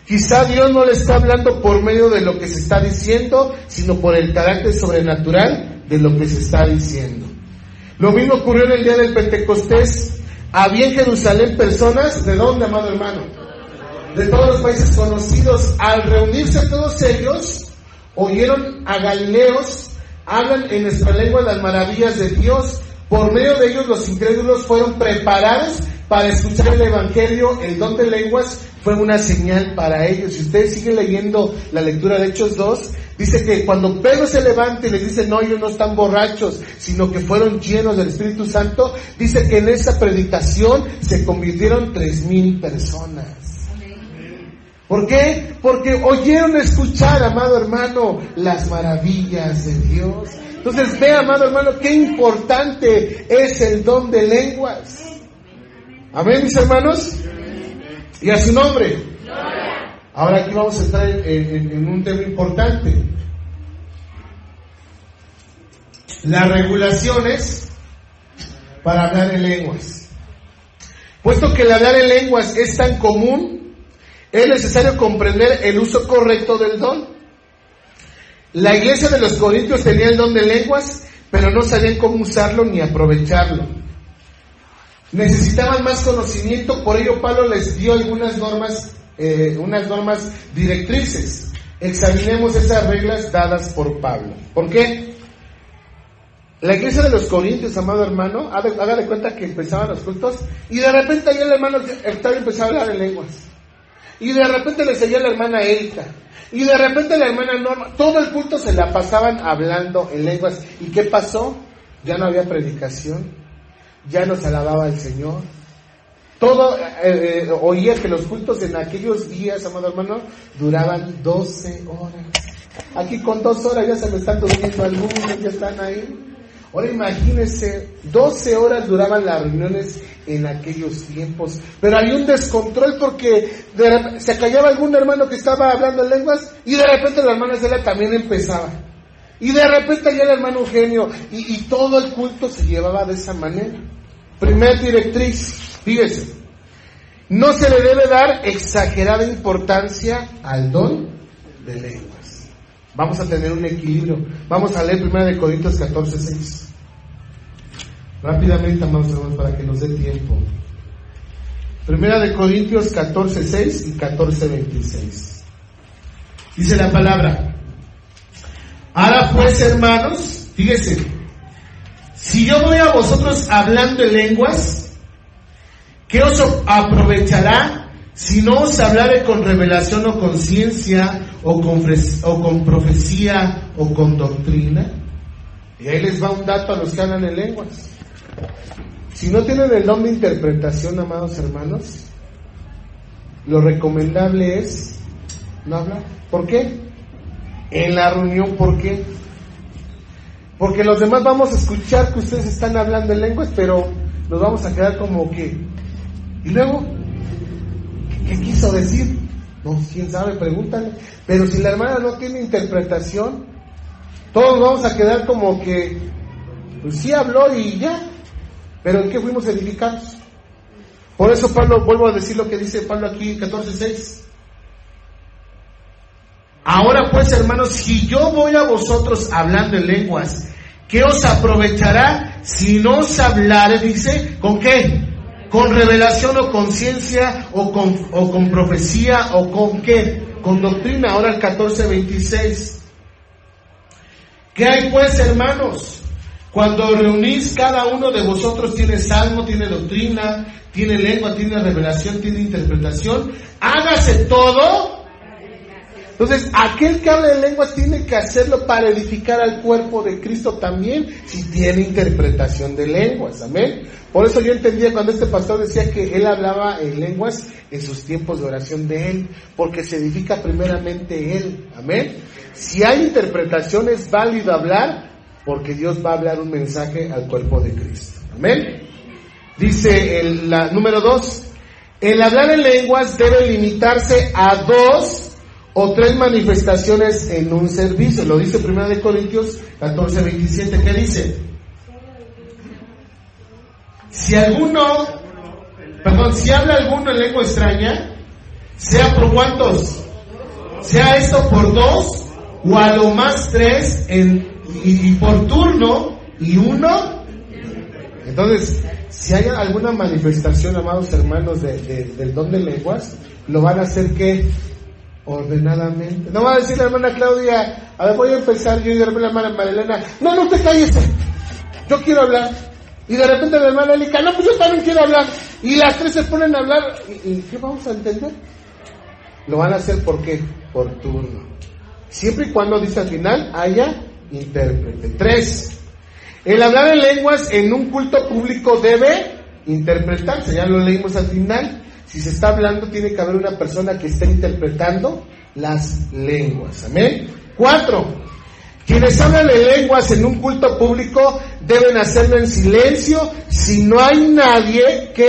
Quizá Dios no le está hablando por medio de lo que se está diciendo, sino por el carácter sobrenatural de lo que se está diciendo. Lo mismo ocurrió en el día del Pentecostés. Había en Jerusalén personas, ¿de dónde, amado hermano? De todos los países conocidos. Al reunirse todos ellos, oyeron a galileos, hablan en nuestra lengua las maravillas de Dios. Por medio de ellos los incrédulos fueron preparados para escuchar el Evangelio. El don de lenguas fue una señal para ellos. Si ustedes siguen leyendo la lectura de Hechos 2, dice que cuando Pedro se levanta y les dice, no, ellos no están borrachos, sino que fueron llenos del Espíritu Santo, dice que en esa predicación se convirtieron 3,000 personas. ¿Por qué? Porque oyeron escuchar, amado hermano, las maravillas de Dios. Entonces ve, amado hermano, qué importante es el don de lenguas. Amén, mis hermanos. Y a su nombre. Ahora aquí vamos a entrar en un tema importante. Las regulaciones para hablar en lenguas. Puesto que el hablar en lenguas es tan común, es necesario comprender el uso correcto del don. La iglesia de los Corintios tenía el don de lenguas, pero no sabían cómo usarlo ni aprovecharlo. Necesitaban más conocimiento, por ello Pablo les dio algunas normas, unas normas directrices. Examinemos esas reglas dadas por Pablo. ¿Por qué? La iglesia de los Corintios, amado hermano, haga de cuenta que empezaban los cultos y de repente ahí el hermano empezaba a hablar en lenguas. Y de repente le seguía la hermana Erika. Y de repente la hermana Norma. Todo el culto se la pasaban hablando en lenguas. ¿Y qué pasó? Ya no había predicación. Ya no se alababa al Señor. Todo, oía que los cultos en aquellos días, amado hermano, duraban 12 horas. Aquí con 2 horas ya se me están durmiendo algunos, ya están ahí. Ahora imagínense, 12 horas duraban las reuniones en aquellos tiempos. Pero había un descontrol porque se callaba algún hermano que estaba hablando en lenguas y de repente la hermana Cela también empezaba. Y de repente ya el hermano Eugenio y todo el culto se llevaba de esa manera. Primer directriz, fíjese, no se le debe dar exagerada importancia al don de lenguas. Vamos a tener un equilibrio. Vamos a leer 1 Corintios 14:6. Rápidamente, amados hermanos, para que nos dé tiempo. 1 Corintios 14:6 y 14:26. Dice la palabra: ahora pues, hermanos, fíjese, si yo voy a vosotros hablando en lenguas, ¿qué os aprovechará si no os hablare con revelación o con ciencia, o con profecía, o con doctrina? Y ahí les va un dato a los que hablan en lenguas. Si no tienen el don de interpretación, amados hermanos, lo recomendable es no hablar. ¿Por qué? En la reunión, ¿por qué? Porque los demás vamos a escuchar que ustedes están hablando en lenguas, pero nos vamos a quedar como que... Y luego, ¿qué quiso decir? No, quién sabe, pregúntale. Pero si la hermana no tiene interpretación, todos vamos a quedar como que, pues sí habló y ya, pero ¿en qué fuimos edificados? Por eso Pablo, vuelvo a decir lo que dice Pablo aquí, 14:6. Ahora pues, hermanos, si yo voy a vosotros hablando en lenguas, ¿qué os aprovechará si no os hablare? Dice, ¿con qué? Con revelación o con ciencia o con profecía o con qué, con doctrina. Ahora el 14:26. ¿Qué hay pues, hermanos? Cuando reunís, cada uno de vosotros tiene salmo, tiene doctrina, tiene lengua, tiene revelación, tiene interpretación. Hágase todo. Entonces, aquel que habla de lenguas tiene que hacerlo para edificar al cuerpo de Cristo también, si tiene interpretación de lenguas. Amén. Por eso yo entendía cuando este pastor decía que él hablaba en lenguas en sus tiempos de oración de él, porque se edifica primeramente él. Amén. Si hay interpretación, es válido hablar, porque Dios va a hablar un mensaje al cuerpo de Cristo. Amén. Dice la número 2, el hablar en lenguas debe limitarse a 2 o 3 manifestaciones en un servicio. Lo dice 1 Corintios 14:27. ¿Qué dice? Si habla alguno en lengua extraña, sea por ¿cuántos? Sea esto por 2 o a lo más 3 y por turno y 1. Entonces, si hay alguna manifestación, amados hermanos, del don de lenguas, lo van a hacer que ordenadamente. No va a decir la hermana Claudia, a ver, voy a empezar yo, y de repente la hermana Marilena, no te calles, yo quiero hablar. Y de repente la hermana Elica, no, pues yo también quiero hablar. Y las 3 se ponen a hablar. ¿Y qué vamos a entender? Lo van a hacer ¿por qué? Por turno. Siempre y cuando, dice al final, haya intérprete. 3. El hablar en lenguas en un culto público debe interpretarse. Ya lo leímos al final. Si se está hablando, tiene que haber una persona que esté interpretando las lenguas. Amén. 4. Quienes hablan en lenguas en un culto público deben hacerlo en silencio si no hay nadie que...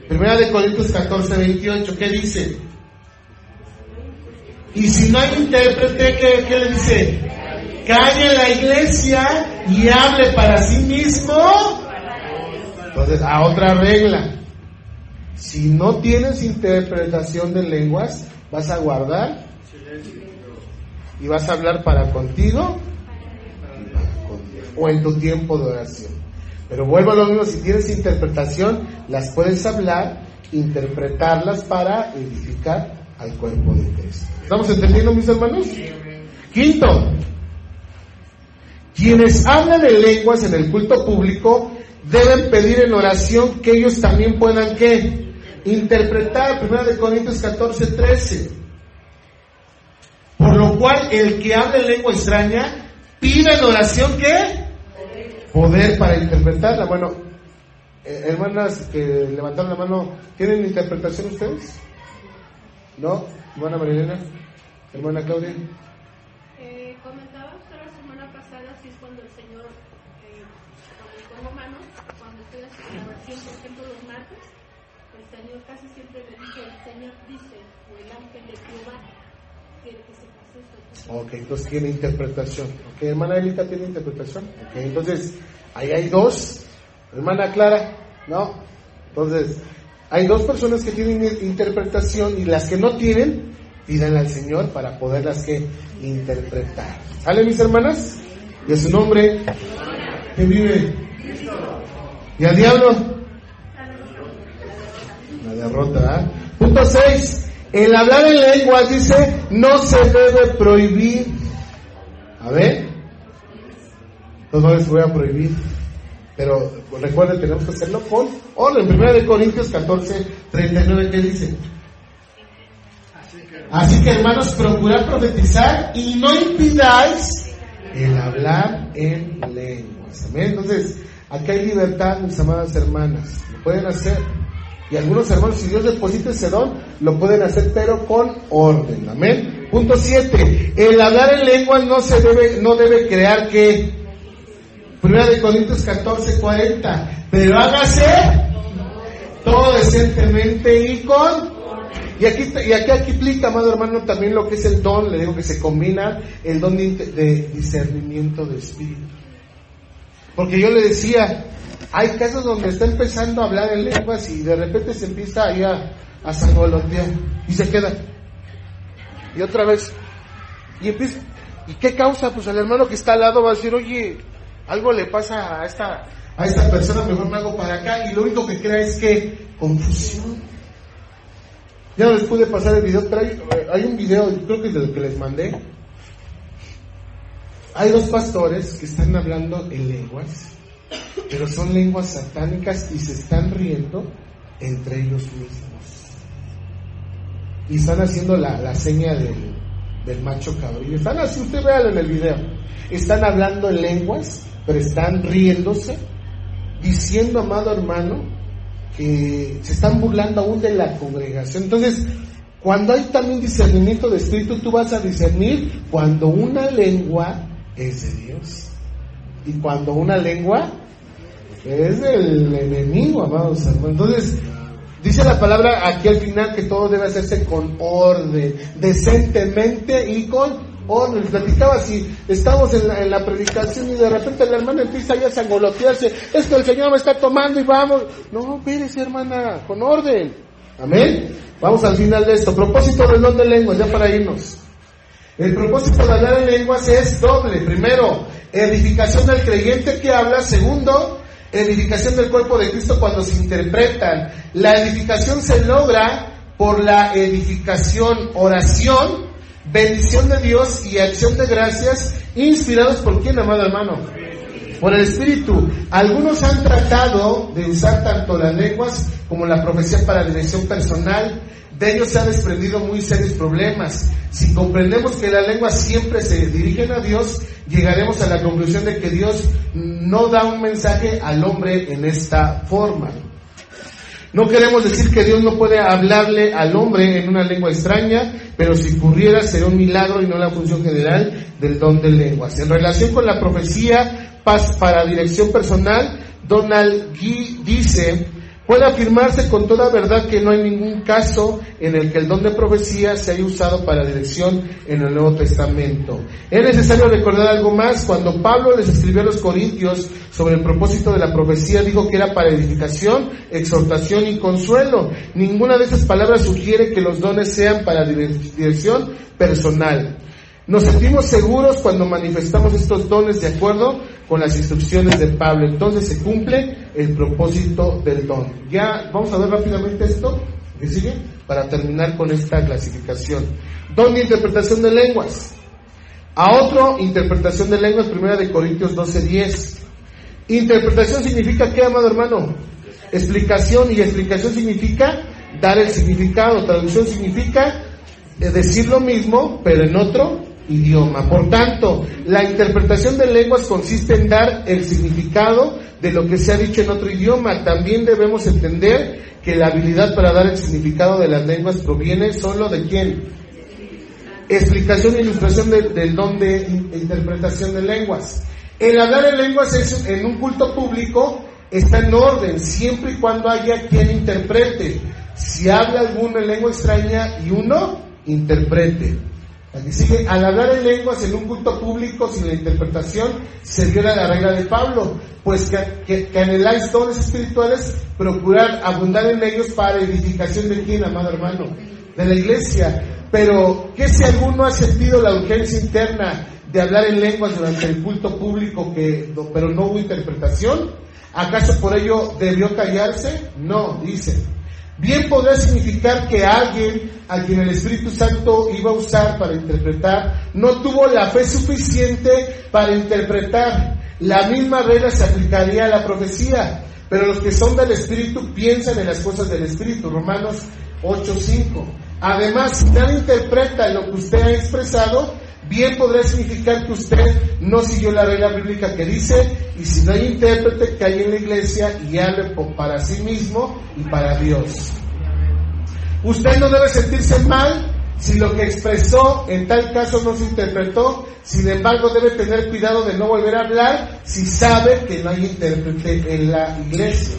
1 Corintios 14:28, ¿qué dice? Y si no hay intérprete, ¿qué le dice? Calle en la iglesia y hable para sí mismo. Entonces, a otra regla. Si no tienes interpretación de lenguas, vas a guardar y vas a hablar para contigo o en tu tiempo de oración. Pero vuelvo a lo mismo, si tienes interpretación, las puedes hablar, interpretarlas para edificar al cuerpo de Cristo. ¿Estamos entendiendo, mis hermanos? 5. Quienes hablan en lenguas en el culto público deben pedir en oración que ellos también puedan, ¿qué? Interpretar. 1 Corintios 14:13. Por lo cual, el que habla en lengua extraña, pide en oración, ¿qué? Poder para interpretarla. Bueno, hermanas que levantaron la mano, ¿tienen interpretación ustedes? ¿No? Hermana Marilena, hermana Claudia. Comentaba usted la semana pasada, si es cuando el Señor, cuando pongo manos, cuando estoy haciendo la oración, por ejemplo, los martes, el Señor casi siempre me dice, el Señor dice, o el ángel de Jehová, que se pase esto. Ok, entonces tiene interpretación. Ok, hermana Elita tiene interpretación. Ok, entonces, ahí hay 2. Hermana Clara, ¿no? Entonces, hay 2 personas que tienen interpretación y las que no tienen, pidan al Señor para poderlas que interpretar. ¿Sale, mis hermanas? Y a su nombre, ¿qué vive? ¿Y al diablo? La derrota, ¿eh? Punto 6. El hablar en lenguas, dice, no se debe prohibir. A ver. No les voy a prohibir. Pero recuerden, tenemos que hacerlo con orden. 1 Corintios 14:39, ¿qué dice? Así que, hermanos, procurad profetizar y no impidáis el hablar en lenguas. Amén. Entonces, aquí hay libertad, mis amadas hermanas. Lo pueden hacer. Y algunos hermanos, si Dios deposita ese don, lo pueden hacer, pero con orden. Amén. Punto 7. El hablar en lenguas no debe crear que 1 Corintios 14:40. Pero hágase todo decentemente y con... Y aquí aplica, amado hermano, también lo que es el don. Le digo que se combina el don de discernimiento de espíritu. Porque yo le decía, hay casos donde está empezando a hablar en lenguas y de repente se empieza ahí a sangolotear y se queda. Y otra vez. Y empieza. ¿Y qué causa? Pues el hermano que está al lado va a decir, oye, algo le pasa a esta persona, mejor me hago para acá. Y lo único que crea es que confusión. Ya no les pude pasar el video, pero hay un video, creo que es del que les mandé. Hay dos pastores que están hablando en lenguas, pero son lenguas satánicas y se están riendo entre ellos mismos. Y están haciendo la seña del macho cabrillo. Están así, usted véalo en el video. Están hablando en lenguas, pero están riéndose, diciendo, amado hermano, que se están burlando aún de la congregación. Entonces, cuando hay también discernimiento de espíritu, tú vas a discernir cuando una lengua es de Dios y cuando una lengua es del enemigo, amados hermanos. Entonces, dice la palabra aquí al final que todo debe hacerse con orden, decentemente y con orden. Les platicaba, si estamos en la predicación y de repente la hermana empieza ya a sangolotearse, es que el Señor me está tomando y vamos. No, espérese, hermana, con orden. Amén. Vamos al final de esto. Propósito del don de lenguas, ya para irnos. El propósito de hablar en lenguas es doble. Primero, edificación del creyente que habla. Segundo, edificación del cuerpo de Cristo cuando se interpretan. La edificación se logra por la edificación, oración, bendición de Dios y acción de gracias, inspirados por ¿quién, amado hermano? Por el Espíritu. Algunos han tratado de usar tanto las lenguas como la profecía para dirección personal. De ellos se han desprendido muy serios problemas. Si comprendemos que las lenguas siempre se dirigen a Dios, llegaremos a la conclusión de que Dios no da un mensaje al hombre en esta forma. No queremos decir que Dios no puede hablarle al hombre en una lengua extraña, pero si ocurriera sería un milagro y no la función general del don de lenguas. En relación con la profecía para dirección personal, Donald Gee dice: puede afirmarse con toda verdad que no hay ningún caso en el que el don de profecía se haya usado para dirección en el Nuevo Testamento. Es necesario recordar algo más. Cuando Pablo les escribió a los Corintios sobre el propósito de la profecía, dijo que era para edificación, exhortación y consuelo. Ninguna de esas palabras sugiere que los dones sean para dirección personal. Nos sentimos seguros cuando manifestamos estos dones de acuerdo con las instrucciones de Pablo. Entonces se cumple el propósito del don. Ya vamos a ver rápidamente esto que sigue para terminar con esta clasificación. Don de interpretación de lenguas. A otro, interpretación de lenguas, 1 Corintios 12:10. Interpretación significa ¿qué, amado hermano? Explicación, y explicación significa dar el significado. Traducción significa decir lo mismo, pero en otro idioma. Por tanto, la interpretación de lenguas consiste en dar el significado de lo que se ha dicho en otro idioma. También debemos entender que la habilidad para dar el significado de las lenguas proviene solo de ¿quién? Explicación e ilustración del don de interpretación de lenguas. El hablar en lenguas en un culto público está en orden, siempre y cuando haya quien interprete. Si habla alguno en lengua extraña y uno interprete. Aquí sigue: al hablar en lenguas en un culto público sin la interpretación se viola la regla de Pablo, pues que anheláis dones espirituales, procurar abundar en ellos para edificación de ¿quién, amado hermano? De la iglesia. Pero ¿qué si alguno ha sentido la urgencia interna de hablar en lenguas durante el culto público pero no hubo interpretación? ¿Acaso por ello debió callarse? No, dice. Bien podrá significar que alguien a quien el Espíritu Santo iba a usar para interpretar no tuvo la fe suficiente para interpretar. La misma regla se aplicaría a la profecía, pero los que son del Espíritu piensan en las cosas del Espíritu. Romanos 8:5. Además, si nadie interpreta lo que usted ha expresado, bien podrá significar que usted no siguió la regla bíblica que dice: y si no hay intérprete, que hay en la iglesia y hable para sí mismo y para Dios. Usted no debe sentirse mal si lo que expresó en tal caso no se interpretó. Sin embargo, debe tener cuidado de no volver a hablar si sabe que no hay intérprete en la iglesia.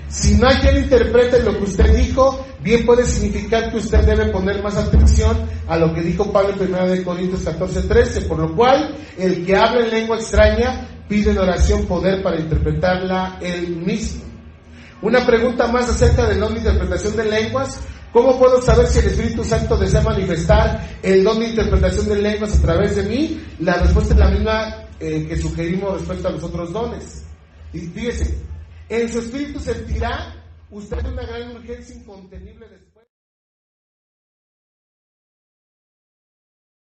Si no hay quien interprete lo que usted dijo, bien puede significar que usted debe poner más atención a lo que dijo Pablo en 1 Corintios 14:13, por lo cual el que habla en lengua extraña pide en oración poder para interpretarla él mismo. Una pregunta más acerca del don de interpretación de lenguas: ¿cómo puedo saber si el Espíritu Santo desea manifestar el don de interpretación de lenguas a través de mí? La respuesta es la misma que sugerimos respecto a los otros dones. Y fíjese, en su espíritu sentirá usted una gran urgencia incontenible de